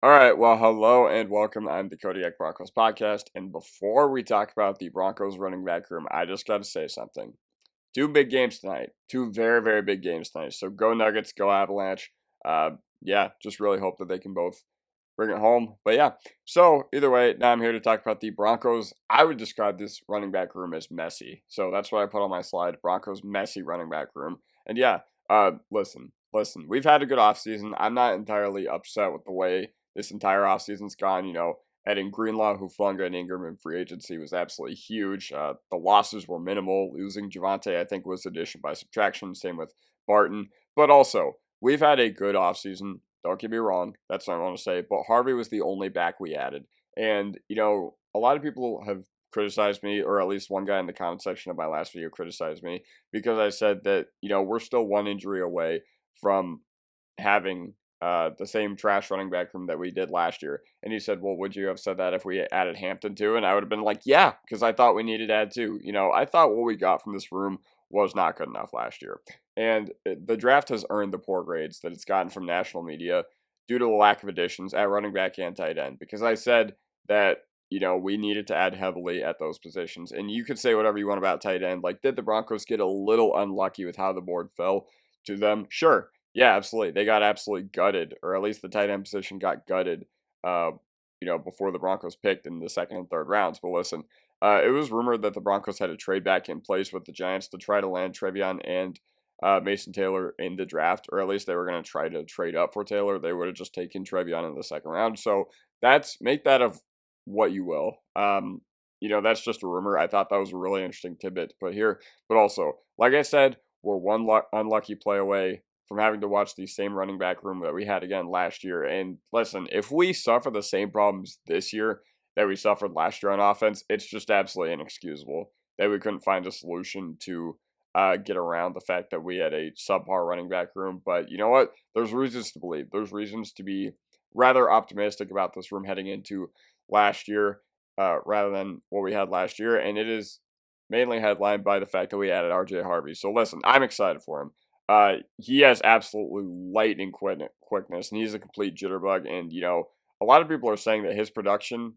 All right, well, hello and welcome. I'm the Kodiak Broncos Podcast. And before we talk about the Broncos running back room, I just got to say something. Two big games tonight. Two very, very big games tonight. So go Nuggets, go Avalanche. Just really hope that they can both bring it home. But yeah, so either way, now I'm here to talk about the Broncos. I would describe this running back room as messy. So that's what I put on my slide, Broncos messy running back room. And yeah, listen, we've had a good offseason. I'm not entirely upset with the way this entire offseason's gone. Adding Greenlaw, Hufanga, and Ingram in free agency was absolutely huge. The losses were minimal. Losing Javante, I think, was addition by subtraction. Same with Barton. But also, we've had a good offseason. Don't get me wrong. That's what I want to say. But Harvey was the only back we added. And, a lot of people have criticized me, or at least one guy in the comment section of my last video criticized me because I said that, we're still one injury away from having the same trash running back room that we did last year. And he said, well, would you have said that if we added Hampton too? And I would have been like, yeah, because I thought we needed to add two. I thought what we got from this room was not good enough last year. And the draft has earned the poor grades that it's gotten from national media due to the lack of additions at running back and tight end. Because I said that, we needed to add heavily at those positions. And you could say whatever you want about tight end. Like, did the Broncos get a little unlucky with how the board fell to them? Sure. Yeah, absolutely. They got absolutely gutted, or at least the tight end position got gutted, before the Broncos picked in the second and third rounds. But listen, it was rumored that the Broncos had a trade back in place with the Giants to try to land Trevion and Mason Taylor in the draft, or at least they were going to try to trade up for Taylor. They would have just taken Trevion in the second round. So make that of what you will. That's just a rumor. I thought that was a really interesting tidbit to put here. But also, like I said, we're one unlucky play away from having to watch the same running back room that we had again last year. And listen, if we suffer the same problems this year that we suffered last year on offense, it's just absolutely inexcusable that we couldn't find a solution to get around the fact that we had a subpar running back room. But you know what? There's reasons to believe. There's reasons to be rather optimistic about this room heading into last year rather than what we had last year. And it is mainly headlined by the fact that we added RJ Harvey. So listen, I'm excited for him. He has absolutely lightning quickness, and he's a complete jitterbug. And a lot of people are saying that his production,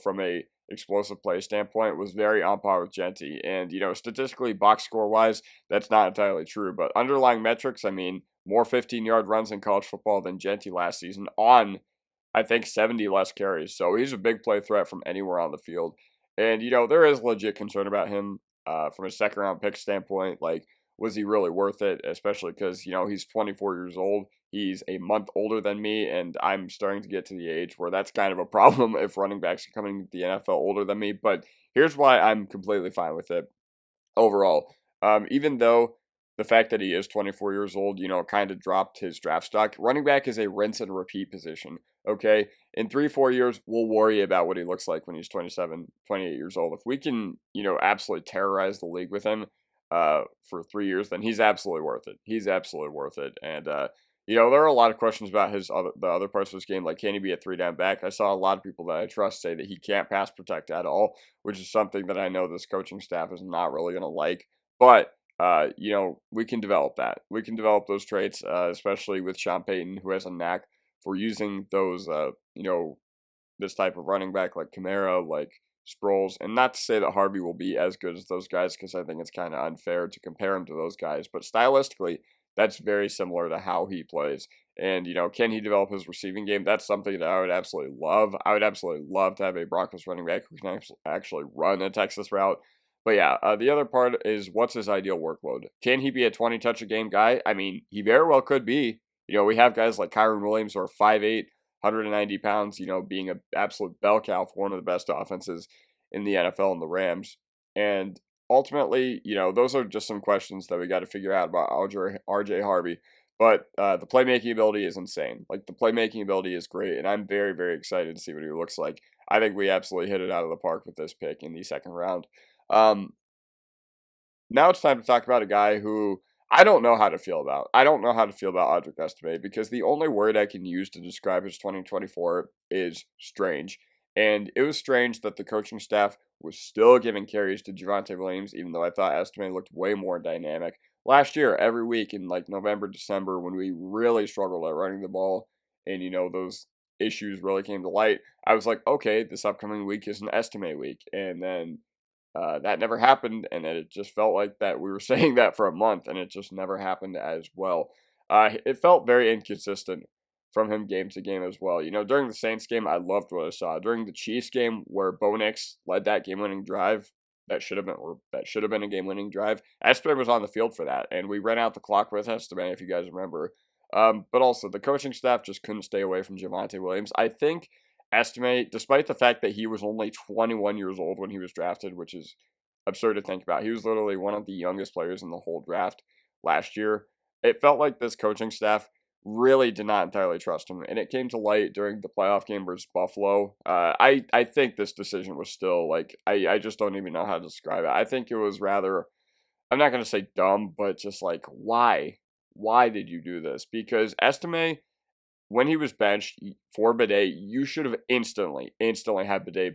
from a explosive play standpoint, was very on par with Genty. And statistically, box score wise, that's not entirely true. But underlying metrics, I mean, more 15-yard runs in college football than Genty last season on, I think, 70 less carries. So he's a big play threat from anywhere on the field. And there is legit concern about him from a second round pick standpoint, like, was he really worth it? Especially because, he's 24 years old. He's a month older than me, and I'm starting to get to the age where that's kind of a problem if running backs are coming to the NFL older than me. But here's why I'm completely fine with it overall. Even though the fact that he is 24 years old, kind of dropped his draft stock, running back is a rinse and repeat position. Okay, in 3-4 years, we'll worry about what he looks like when he's 27, 28 years old. If we can, absolutely terrorize the league with him, for 3 years, then he's absolutely worth it. He's absolutely worth it. And there are a lot of questions about the other parts of his game, like can he be a 3-down back? I saw a lot of people that I trust say that he can't pass protect at all, which is something that I know this coaching staff is not really going to like. But we can develop that. We can develop those traits, especially with Sean Payton, who has a knack for using those, this type of running back like Kamara, like Sproles, and not to say that Harvey will be as good as those guys because I think it's kind of unfair to compare him to those guys, but stylistically, that's very similar to how he plays. And, can he develop his receiving game? That's something that I would absolutely love. I would absolutely love to have a Broncos running back who can actually run a Texas route. But yeah, the other part is what's his ideal workload? Can he be a 20 touch a game guy? I mean, he very well could be. We have guys like Kyron Williams who are 5'8", 190 pounds, being an absolute bell cow for one of the best offenses in the NFL and the Rams. And ultimately, those are just some questions that we got to figure out about RJ Harvey. But the playmaking ability is insane. Like, the playmaking ability is great, and I'm very, very excited to see what he looks like. I think we absolutely hit it out of the park with this pick in the second round. Now it's time to talk about a guy who I don't know how to feel about. I don't know how to feel about Audric Estime because the only word I can use to describe his 2024 is strange. And it was strange that the coaching staff was still giving carries to Javonte Williams, even though I thought Estime looked way more dynamic. Last year, every week in like November, December, when we really struggled at running the ball and, those issues really came to light, I was like, okay, this upcoming week is an estimate week. And then that never happened, and it just felt like that we were saying that for a month, and it just never happened as well. It felt very inconsistent from him game to game as well. During the Saints game, I loved what I saw. During the Chiefs game, where Bo Nix led that game-winning drive, that should have been a game-winning drive. Esteban was on the field for that, and we ran out the clock with Esteban, if you guys remember. But also, the coaching staff just couldn't stay away from Javonte Williams. I think estimate, despite the fact that he was only 21 years old when he was drafted, which is absurd to think about. He was literally one of the youngest players in the whole draft last year. It felt like this coaching staff really did not entirely trust him, and it came to light during the playoff game versus Buffalo. I think this decision was still, like, I just don't even know how to describe it. I think it was rather, I'm not going to say dumb, but just like, why? Why did you do this? Because Estime, when he was benched for Bidet, you should have instantly had Bidet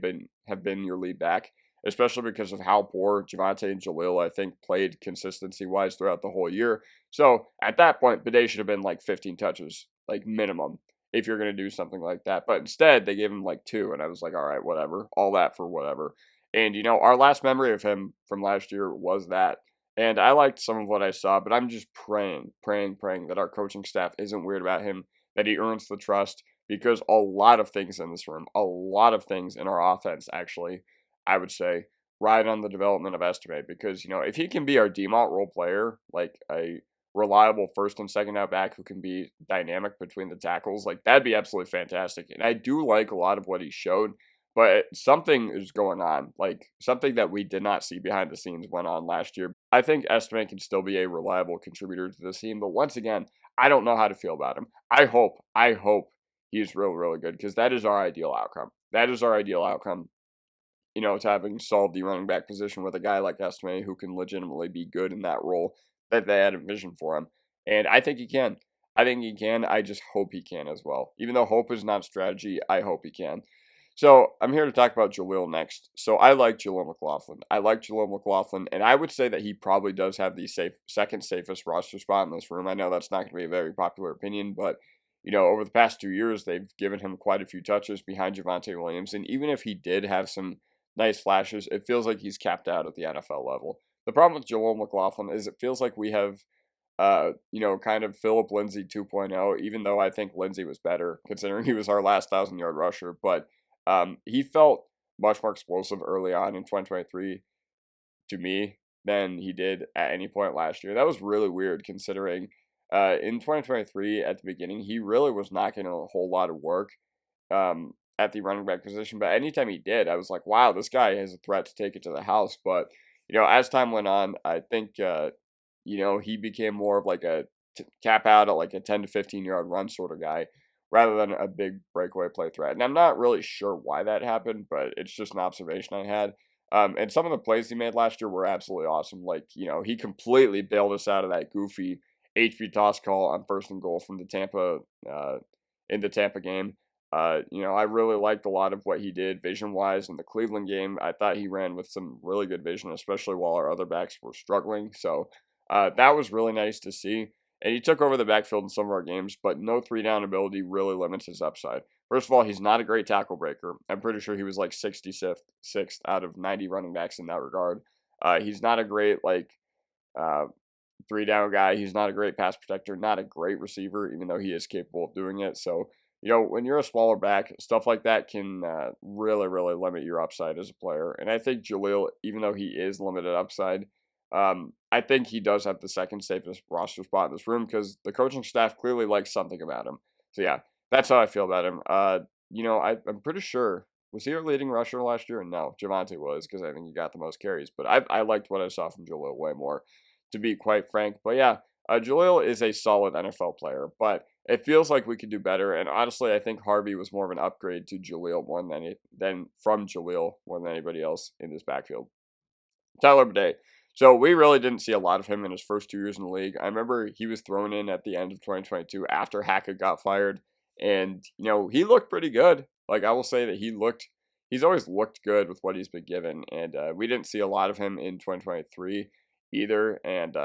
have been your lead back, especially because of how poor Javonte and Jalil, I think, played consistency-wise throughout the whole year. So at that point, Bidet should have been like 15 touches, like minimum, if you're going to do something like that. But instead, they gave him like 2, and I was like, all right, whatever. All that for whatever. And, our last memory of him from last year was that. And I liked some of what I saw, but I'm just praying that our coaching staff isn't weird about him, that he earns the trust, because a lot of things in this room, a lot of things in our offense, actually, I would say, ride on the development of Estime. Because, if he can be our default role player, like a reliable first and second out back who can be dynamic between the tackles, like, that'd be absolutely fantastic. And I do like a lot of what he showed, but something is going on, like something that we did not see behind the scenes went on last year. I think Estime can still be a reliable contributor to this team, but once again, I don't know how to feel about him. I hope he's really good, because that is our ideal outcome. That is our ideal outcome, to having solved the running back position with a guy like Estime who can legitimately be good in that role that they had a vision for him. And I think he can. I think he can. I just hope he can as well. Even though hope is not strategy, I hope he can. So I'm here to talk about Jalil next. So I like Jalil McLaughlin. And I would say that he probably does have the second safest roster spot in this room. I know that's not going to be a very popular opinion, but over the past 2 years, they've given him quite a few touches behind Javonte Williams. And even if he did have some nice flashes, it feels like he's capped out at the NFL level. The problem with Jalil McLaughlin is it feels like we have kind of Philip Lindsay 2.0, even though I think Lindsay was better considering he was our last 1,000-yard rusher. But he felt much more explosive early on in 2023 to me than he did at any point last year. That was really weird considering in 2023 at the beginning, he really was not getting a whole lot of work at the running back position. But anytime he did, I was like, wow, this guy has a threat to take it to the house. But, as time went on, I think, he became more of like a cap out at like a 10 to 15-yard run sort of guy, rather than a big breakaway play threat. And I'm not really sure why that happened, but it's just an observation I had. And some of the plays he made last year were absolutely awesome. Like, he completely bailed us out of that goofy HB toss call on 1st and goal from the Tampa game. I really liked a lot of what he did vision-wise in the Cleveland game. I thought he ran with some really good vision, especially while our other backs were struggling. So that was really nice to see. And he took over the backfield in some of our games, but no 3-down ability really limits his upside. First of all, he's not a great tackle breaker. I'm pretty sure he was like 66th out of 90 running backs in that regard. He's not a great, 3-down guy. He's not a great pass protector, not a great receiver, even though he is capable of doing it. So, when you're a smaller back, stuff like that can really, really limit your upside as a player. And I think Jalil, even though he is limited upside, I think he does have the second safest roster spot in this room because the coaching staff clearly likes something about him. So yeah, that's how I feel about him. I'm pretty sure, was he our leading rusher last year? No, Javonte was, because I think he got the most carries. But I liked what I saw from Jalil way more, to be quite frank. But yeah, Jalil is a solid NFL player, but it feels like we could do better. And honestly, I think Harvey was more of an upgrade to Jalil than Jalil more than anybody else in this backfield. Tyler Bidet. So we really didn't see a lot of him in his first 2 years in the league. I remember he was thrown in at the end of 2022 after Hackett got fired. And, he looked pretty good. Like, I will say that he's always looked good with what he's been given. And we didn't see a lot of him in 2023 either. And,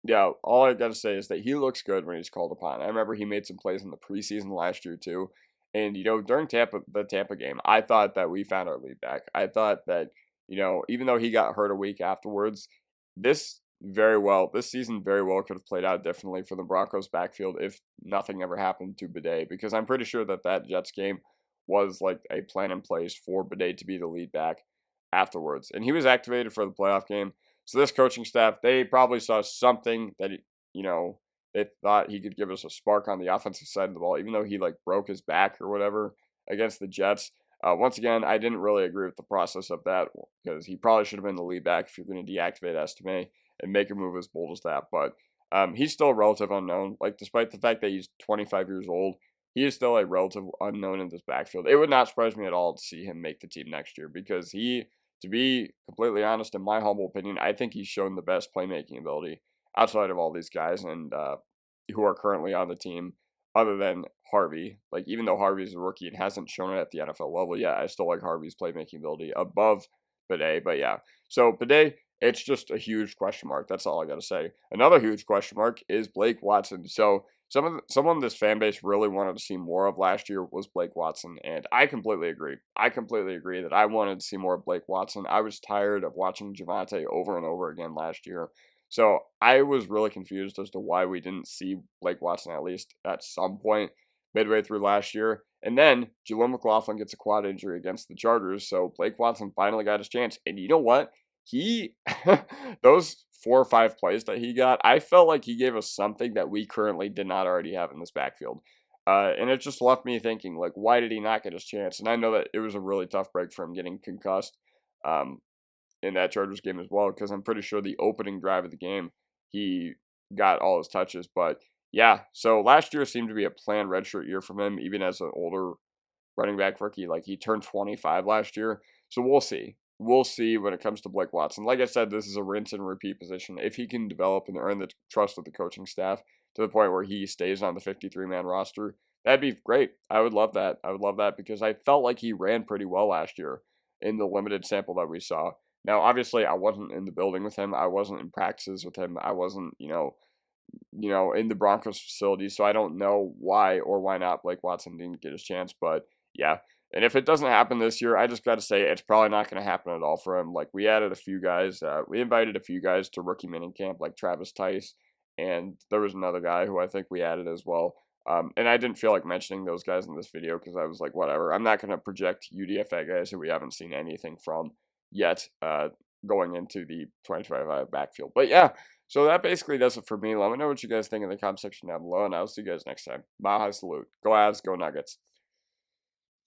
yeah, all I got to say is that he looks good when he's called upon. I remember he made some plays in the preseason last year too. And, during the Tampa game, I thought that we found our lead back. I thought that, even though he got hurt a week afterwards, this season very well could have played out differently for the Broncos backfield if nothing ever happened to Bidet, because I'm pretty sure that Jets game was like a plan in place for Bidet to be the lead back afterwards. And he was activated for the playoff game. So this coaching staff, they probably saw something that, they thought he could give us a spark on the offensive side of the ball, even though he like broke his back or whatever against the Jets. Once again, I didn't really agree with the process of that because he probably should have been the lead back if you're going to deactivate Estime and make a move as bold as that. But he's still a relative unknown. Like, despite the fact that he's 25 years old, he is still a relative unknown in this backfield. It would not surprise me at all to see him make the team next year because to be completely honest, in my humble opinion, I think he's shown the best playmaking ability outside of all these guys and who are currently on the team, other than Harvey. Like, even though Harvey's a rookie and hasn't shown it at the NFL level yet, I still like Harvey's playmaking ability above Bidet. But yeah, so Bidet, it's just a huge question mark. That's all I got to say. Another huge question mark is Blake Watson. So someone this fan base really wanted to see more of last year was Blake Watson, and I completely agree. I completely agree that I wanted to see more of Blake Watson. I was tired of watching Javonte over and over again last year. So I was really confused as to why we didn't see Blake Watson at least at some point midway through last year. And then Jaleel McLaughlin gets a quad injury against the Chargers, so Blake Watson finally got his chance. And you know what? He, those 4 or 5 plays that he got, I felt like he gave us something that we currently did not already have in this backfield. And it just left me thinking, like, why did he not get his chance? And I know that it was a really tough break for him getting concussed in that Chargers game as well, because I'm pretty sure the opening drive of the game, he got all his touches. But yeah, so last year seemed to be a planned redshirt year from him, even as an older running back rookie. Like, he turned 25 last year. So we'll see. We'll see when it comes to Blake Watson. Like I said, this is a rinse and repeat position. If he can develop and earn the trust of the coaching staff to the point where he stays on the 53-man roster, that'd be great. I would love that. I would love that because I felt like he ran pretty well last year in the limited sample that we saw. Now, obviously, I wasn't in the building with him. I wasn't in practices with him. I wasn't, in the Broncos facility. So I don't know why or why not Blake Watson didn't get his chance. But yeah, and if it doesn't happen this year, I just got to say it's probably not going to happen at all for him. Like, we added a few guys. We invited a few guys to rookie minicamp, like Travis Tice, and there was another guy who I think we added as well. And I didn't feel like mentioning those guys in this video because I was like, whatever. I'm not going to project UDFA guys who we haven't seen anything from yet going into the 2025 backfield. But yeah, so that basically does it for me. Let me know what you guys think in the comment section down below, and I'll see you guys next time. Mahi salute. Go Avs, go Nuggets.